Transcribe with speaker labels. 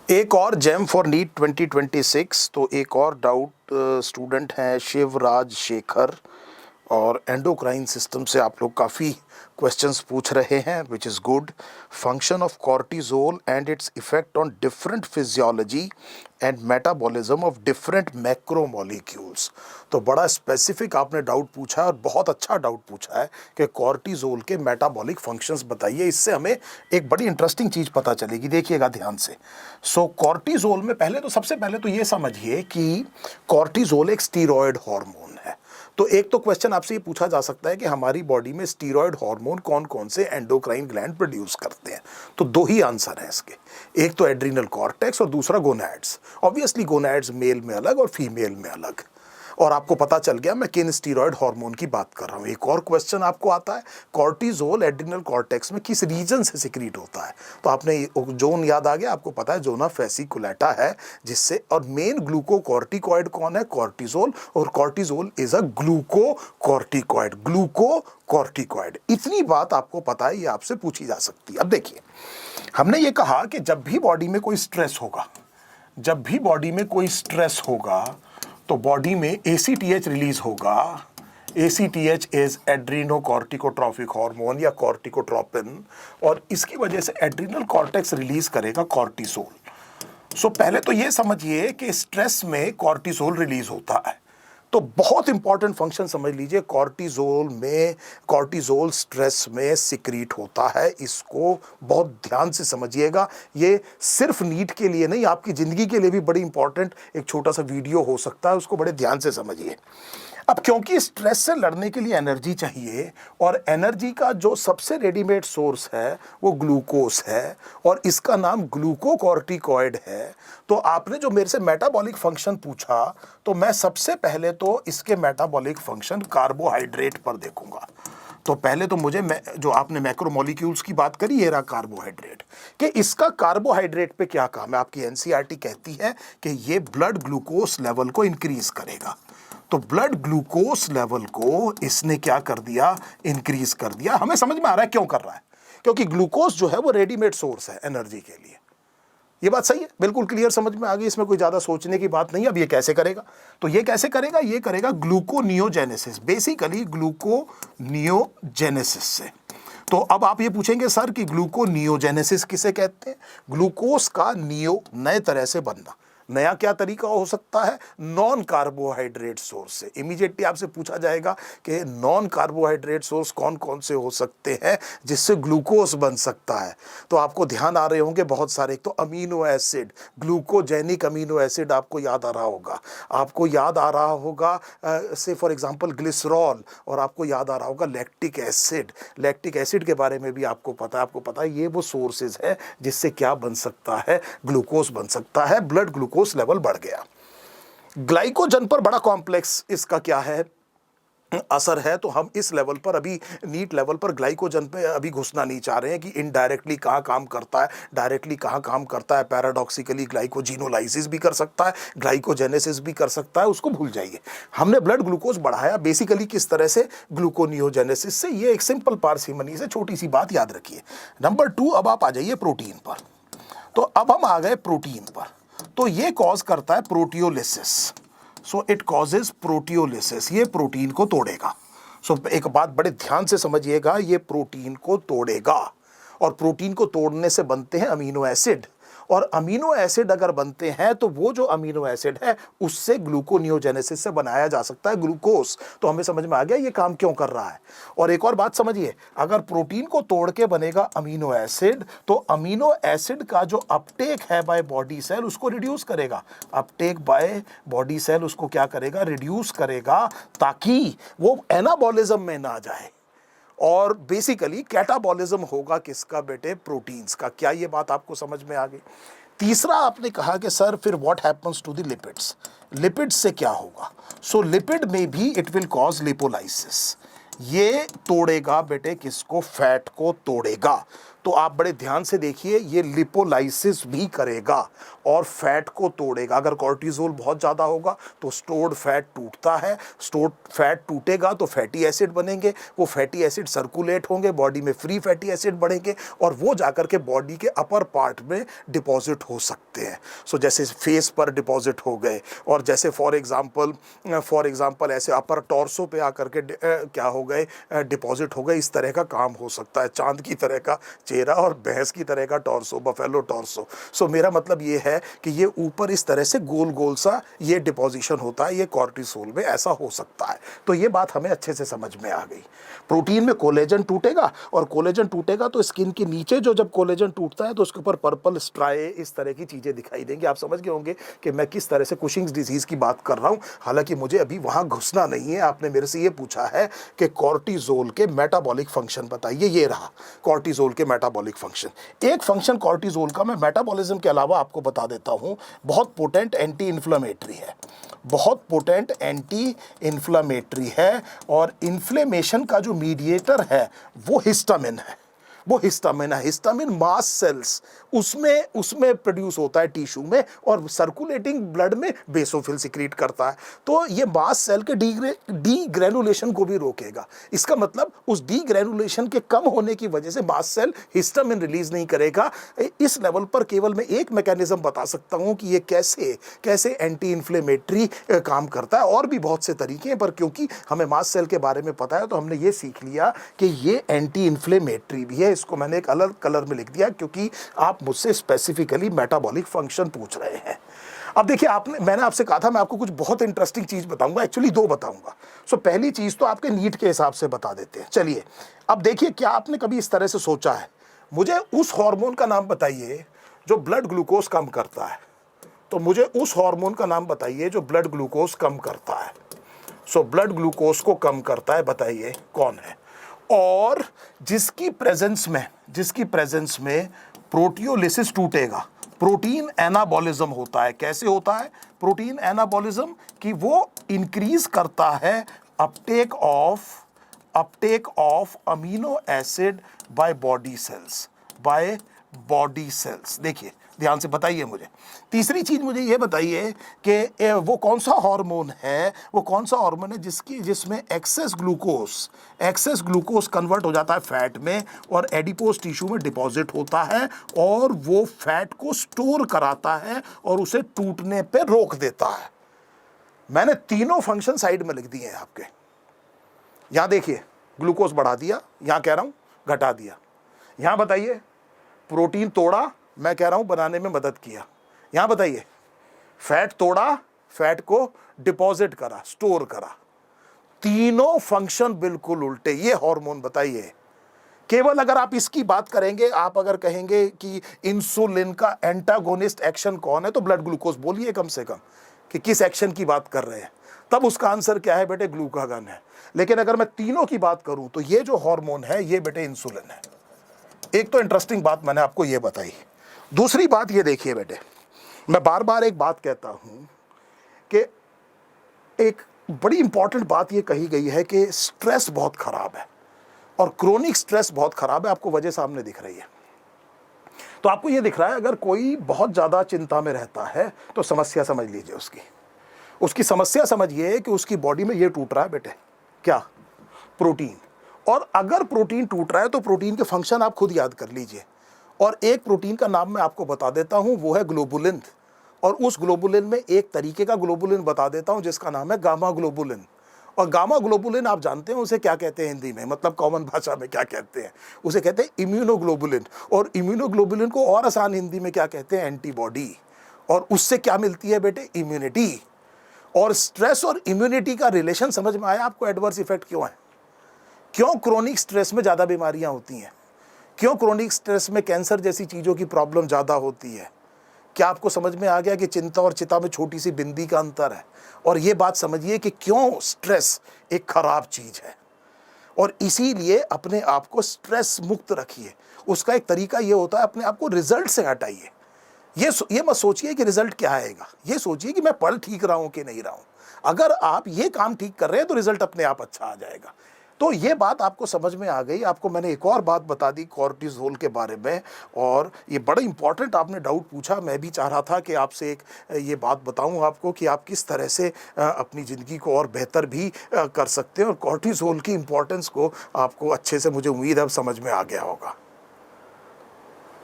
Speaker 1: एक और GeM for NEET 2026। तो एक और डाउट स्टूडेंट हैं शिवराज शेखर, और एंडोक्राइन सिस्टम से आप लोग काफ़ी क्वेश्चंस पूछ रहे हैं, which is good. Function of cortisol and its effect on different physiology and metabolism of different macromolecules. तो बड़ा स्पेसिफिक आपने डाउट पूछा है और बहुत अच्छा डाउट पूछा है कि कॉर्टिजोल के मेटाबॉलिक फंक्शंस बताइए। इससे हमें एक बड़ी इंटरेस्टिंग चीज़ पता चलेगी, देखिएगा ध्यान से। कॉर्टिजोल में सबसे पहले तो ये समझिए कि कॉर्टिजोल एक स्टीरॉयड हार्मोन है। तो एक तो क्वेश्चन आपसे ये पूछा जा सकता है कि हमारी बॉडी में स्टीरॉयड हार्मोन कौन कौन से एंडोक्राइन ग्लैंड प्रोड्यूस करते हैं। तो दो ही आंसर हैं इसके, एक तो एड्रिनल कॉर्टेक्स और दूसरा गोनैड्स। ऑब्वियसली गोनैड्स मेल में अलग और फीमेल में अलग। और आपको पता चल गया मैं किन स्टीरॉयड हार्मोन की बात कर रहा हूँ। एक और क्वेश्चन आपको आता है, कॉर्टिजोल एड्रिनल कॉर्टेक्स में किस रीजन से सिक्रीट होता है। तो आपने जोन याद आ गया, आपको पता है जोना फेसिकुलेटा है जिससे। और मेन ग्लूकोकॉर्टिकॉइड कौन है? कॉर्टिजोल। और cortisol is a glucocorticoid, glucocorticoid. इतनी बात आपको पता है, ये आपसे पूछी जा सकती है। अब देखिए, हमने ये कहा कि जब भी बॉडी में कोई स्ट्रेस होगा, जब भी बॉडी में कोई स्ट्रेस होगा तो बॉडी में ACTH रिलीज होगा। ACTH इज एड्रीनोकॉर्टिकोट्रॉफिक हार्मोन या कॉर्टिकोट्रोपिन, और इसकी वजह से एड्रिनल कॉर्टेक्स रिलीज करेगा कॉर्टिसोल। पहले तो ये समझिए कि स्ट्रेस में कॉर्टिसोल रिलीज होता है। तो बहुत इंपॉर्टेंट फंक्शन समझ लीजिए, कॉर्टिजोल स्ट्रेस में सिक्रीट होता है। इसको बहुत ध्यान से समझिएगा। ये सिर्फ नीट के लिए नहीं, आपकी जिंदगी के लिए भी बड़ी इंपॉर्टेंट एक छोटा सा वीडियो हो सकता है, उसको बड़े ध्यान से समझिए। अब क्योंकि स्ट्रेस से लड़ने के लिए एनर्जी चाहिए, और एनर्जी का जो सबसे रेडीमेड सोर्स है वो ग्लूकोज है, और इसका नाम ग्लूकोकॉर्टिकॉइड है। तो आपने जो मेरे से मेटाबॉलिक फंक्शन पूछा, तो मैं सबसे पहले तो इसके मेटाबॉलिक फंक्शन कार्बोहाइड्रेट पर देखूंगा। तो पहले तो मुझे जो आपने मैक्रोमोलिक्यूल्स की बात करी, ये रहा कार्बोहाइड्रेट, कि इसका कार्बोहाइड्रेट पे क्या काम है। आपकी NCERT कहती है कि ये ब्लड ग्लूकोज लेवल को इंक्रीज करेगा। तो ब्लड ग्लूकोज लेवल को इसने क्या कर दिया? इंक्रीज कर दिया। हमें समझ में आ रहा है क्यों कर रहा है, क्योंकि ग्लूकोज जो है वो रेडीमेड सोर्स है एनर्जी के लिए। ये बात सही है, बिल्कुल क्लियर समझ में आ गई, इसमें कोई ज्यादा सोचने की बात नहीं। अब ये कैसे करेगा? तो ये कैसे करेगा? ये करेगा ग्लूकोनियोजेनेसिस, बेसिकली ग्लूकोनियोजेनेसिस से। तो अब आप ये पूछेंगे सर कि ग्लूकोनियोजेनेसिस किसे कहते हैं? ग्लूकोज का नियो, नए तरह से बनना। नया क्या तरीका हो सकता है? नॉन कार्बोहाइड्रेट सोर्स से। इमीडिएटली आपसे पूछा जाएगा कि नॉन कार्बोहाइड्रेट सोर्स कौन कौन से हो सकते हैं जिससे ग्लूकोज बन सकता है। तो आपको ध्यान आ रहे होंगे बहुत सारे। एक तो amino acid, glucogenic amino acid आपको याद आ रहा होगा। आपको याद आ रहा होगा से फॉर एग्जांपल ग्लिसरॉल, और आपको याद आ रहा होगा लैक्टिक एसिड। लैक्टिक एसिड के बारे में भी आपको पता है। आपको पता है ये वो सोर्सेज है जिससे क्या बन सकता है? ग्लूकोज बन सकता है। ब्लड ग्लूकोज लेवल बढ़ गया। ग्लाइकोजन पर बड़ा कॉम्प्लेक्स इसका क्या है? असर है। तो हम इस लेवल पर, अभी नीट लेवल पर ग्लाइकोजन पे अभी घुसना नहीं चाह रहे हैं कि इनडायरेक्टली कहाँ काम करता है, डायरेक्टली कहाँ काम करता है। पैराडॉक्सिकली ग्लाइकोजिनोलाइसिस भी कर सकता है, ग्लाइकोजेनेसिस भी कर सकता है, उसको भूल जाइए। हमने ब्लड ग्लूकोज बढ़ाया बेसिकली किस तरह से? ग्लूकोनियोजेनेसिस से। ये एक सिंपल पार्सिमनी से छोटी सी बात याद रखिए। नंबर 2, अब आप आ जाइए प्रोटीन पर। तो अब हम आ गए प्रोटीन पर। तो ये कॉज करता है proteolysis. So it causes proteolysis, ये प्रोटीन को तोड़ेगा। एक बात बड़े ध्यान से समझिएगा, ये प्रोटीन को तोड़ेगा, और प्रोटीन को तोड़ने से बनते हैं अमीनो एसिड। और अमीनो एसिड अगर बनते हैं तो वो जो अमीनो एसिड है उससे ग्लूकोनियोजेनेसिस से बनाया जा सकता है ग्लूकोज। तो हमें समझ में आ गया ये काम क्यों कर रहा है। और एक और बात समझिए, अगर प्रोटीन को तोड़ के बनेगा अमीनो एसिड, तो अमीनो एसिड का जो अपटेक है बाय बॉडी सेल उसको रिड्यूस करेगा। अपटेक बाय बॉडी सेल उसको क्या करेगा? रिड्यूस करेगा, ताकि वो एनाबॉलिज्म में ना जाए। और बेसिकली कैटाबॉलिज्म होगा किसका बेटे? प्रोटीन्स का। क्या ये बात आपको समझ में आ गई? तीसरा आपने कहा कि सर फिर what happens to the lipids, lipids से क्या होगा? लिपिड में भी इट विल कॉज लिपोलाइसिस। ये तोड़ेगा बेटे किसको? फैट को तोड़ेगा। तो आप बड़े ध्यान से देखिए, ये लिपोलाइसिस भी करेगा और फैट को तोड़ेगा। अगर कॉर्टिसोल बहुत ज़्यादा होगा तो स्टोर्ड फैट टूटता है, स्टोर्ड फैट टूटेगा तो फैटी एसिड बनेंगे, वो फैटी एसिड सर्कुलेट होंगे, बॉडी में फ्री फैटी एसिड बढ़ेंगे और वो जाकर के बॉडी के अपर पार्ट में डिपॉजिट हो सकते हैं। सो जैसे फेस पर डिपॉजिट हो गए, और जैसे फॉर एग्जांपल ऐसे अपर टॉर्सो पे आकर के क्या हो गए, डिपॉजिट हो गए। इस तरह का काम हो सकता है, चांद की तरह का चेहरा और भैंस की तरह का टॉर्सो, बफेलो टॉर्सो। सो मेरा मतलब ये है कि ये ऊपर इस तरह से गोल गोल सा ये डिपॉजिशन होता है, ये कॉर्टिसोल में ऐसा हो सकता है। तो ये बात हमें अच्छे से समझ में आ गई। प्रोटीन में कोलेजन टूटेगा, और कोलेजन टूटेगा तो स्किन के नीचे जो जब कोलेजन टूटता है तो उसके ऊपर पर्पल स्ट्राई, इस तरह की चीज़ें दिखाई देंगी। आप समझ गए होंगे कि मैं किस तरह से कुशिंग्स डिजीज़ की बात कर रहा हूँ। हालांकि मुझे अभी वहाँ घुसना नहीं है, आपने मेरे से ये पूछा है कि कॉर्टिसोल के मेटाबॉलिक फंक्शन बताइए। ये रहा कॉर्टिसोल के मेटाबॉलिक फंक्शन। एक फंक्शन कॉर्टिसोल का मैं मेटाबॉलिज्म के अलावा आपको बता देता हूँ, बहुत पोटेंट एंटी इन्फ्लेमेटरी है, बहुत पोटेंट एंटी इन्फ्लेमेटरी है। और इन्फ्लेमेशन का जो मीडिएटर है वो हिस्टामिन है, वो हिस्टामिन है। हिस्टामिन मास सेल्स उसमें प्रोड्यूस होता है टिश्यू में, और सर्कुलेटिंग ब्लड में बेसोफिल सिक्रीट करता है। तो ये मास सेल के डीग्रेनुलेशन को भी रोकेगा। इसका मतलब उस डीग्रेनुलेशन के कम होने की वजह से मास सेल हिस्टामिन रिलीज नहीं करेगा। इस लेवल पर केवल मैं एक मैकेनिज्म बता सकता हूं कि ये कैसे एंटी इन्फ्लेमेटरी काम करता है। और भी बहुत से तरीके हैं, पर क्योंकि हमें मास सेल के बारे में पता है तो हमने ये सीख लिया कि ये एंटी इन्फ्लेमेटरी भी है। इसको मैंने एक अलग कलर में लिख दिया क्योंकि आप मुझसे स्पेसिफिकली मेटाबॉलिक फंक्शन पूछ रहे हैं। अब देखिए, मैंने आपसे कहा था मैं आपको कुछ बहुत इंटरेस्टिंग चीज बताऊंगा, एक्चुअली दो बताऊंगा। सो पहली चीज तो आपके नीट के हिसाब से बता देते हैं। चलिए, अब देखिए, क्या आपने कभी इस तरह से सोचा है, मुझे उस हार्मोन का नाम बताइए जो ब्लड ग्लूकोज कम करता है। तो मुझे उस हार्मोन का नाम बताइए जो ब्लड ग्लूकोज कम करता है। सो ब्लड ग्लूकोज को कम करता है, बताइए कौन है। और जिसकी प्रेजेंस में प्रोटियोलिसिस टूटेगा, प्रोटीन एनाबॉलिज्म होता है। कैसे होता है प्रोटीन एनाबॉलिज्म? कि वो इंक्रीज करता है Uptake of amino acid by body cells. देखिए ध्यान से बताइए मुझे। तीसरी चीज मुझे ये बताइए कि वो कौन सा हार्मोन है जिसमें एक्सेस ग्लूकोज कन्वर्ट हो जाता है फैट में और एडिपोज टिश्यू में डिपॉजिट होता है, और वो फैट को स्टोर कराता है और उसे टूटने पे रोक देता है। मैंने तीनों फंक्शन साइड में लिख दिए हैं आपके। यहां देखिए, ग्लूकोज बढ़ा दिया, यहां कह रहा हूं घटा दिया। यहां बताइए प्रोटीन तोड़ा, मैं कह रहा हूं बनाने में मदद किया। यहां बताइए फैट तोड़ा, फैट को डिपॉजिट करा, स्टोर करा। तीनों फंक्शन बिल्कुल उल्टे। ये हार्मोन बताइए। केवल अगर आप इसकी बात करेंगे, आप अगर कहेंगे कि इंसुलिन का एंटागोनिस्ट एक्शन कौन है, तो ब्लड ग्लूकोज बोलिए कम से कम कि किस एक्शन की बात कर रहे हैं, तब उसका आंसर क्या है बेटे, ग्लूकागन है। लेकिन अगर मैं तीनों की बात करूं तो ये जो हार्मोन है ये बेटे इंसुलिन है। एक तो इंटरेस्टिंग बात मैंने आपको ये बताई। दूसरी बात ये देखिए बेटे, मैं बार बार एक बात कहता हूं कि एक बड़ी इंपॉर्टेंट बात ये कही गई है कि स्ट्रेस बहुत खराब है, और क्रोनिक स्ट्रेस बहुत खराब है। आपको वजह सामने दिख रही है। तो आपको ये दिख रहा है, अगर कोई बहुत ज्यादा चिंता में रहता है तो समस्या समझ लीजिए उसकी समस्या समझिए कि उसकी बॉडी में ये टूट रहा है बेटे, क्या, प्रोटीन। और अगर प्रोटीन टूट रहा है तो प्रोटीन के फंक्शन आप खुद याद कर लीजिए। और एक प्रोटीन का नाम मैं आपको बता देता हूं, वो है ग्लोबुलिन। और उस ग्लोबुलिन में एक तरीके का ग्लोबुलिन बता देता हूं जिसका नाम है गामा ग्लोबुलिन। और गामा ग्लोबुलिन आप जानते हैं उसे क्या कहते हैं हिंदी में, मतलब कॉमन भाषा में क्या कहते हैं, उसे कहते हैं इम्यूनोग्लोबुलिन। और इम्यूनोग्लोबुलिन को और आसान हिंदी में क्या कहते हैं, एंटीबॉडी। और उससे क्या मिलती है बेटे, इम्यूनिटी। और स्ट्रेस और इम्यूनिटी का रिलेशन समझ में आया आपको? एडवर्स इफेक्ट क्यों है, क्यों क्रोनिक स्ट्रेस में ज़्यादा बीमारियां होती हैं, क्यों क्रोनिक स्ट्रेस में कैंसर जैसी चीज़ों की प्रॉब्लम ज़्यादा होती है? क्या आपको समझ में आ गया कि चिंता और चिता में छोटी सी बिंदी का अंतर है? और ये बात समझिए कि क्यों स्ट्रेस एक खराब चीज़ है। और इसीलिए अपने आप को स्ट्रेस मुक्त रखिए। उसका एक तरीका ये होता है, अपने आप को रिजल्ट से हटाइए। ये मत सोचिए कि रिजल्ट क्या आएगा, ये सोचिए कि मैं पढ़ ठीक रहा हूँ कि नहीं रहा हूँ। अगर आप ये काम ठीक कर रहे हैं तो रिजल्ट अपने आप अच्छा आ जाएगा। तो ये बात आपको समझ में आ गई। आपको मैंने एक और बात बता दी कॉर्टिसोल के बारे में, और ये बड़ा इंपॉर्टेंट आपने डाउट पूछा। मैं भी चाह रहा था कि आपसे एक ये बात बताऊं आपको कि आप किस तरह से अपनी ज़िंदगी को और बेहतर भी कर सकते हैं, और कॉर्टिसोल की इंपॉर्टेंस को आपको अच्छे से, मुझे उम्मीद है, अब समझ में आ गया होगा।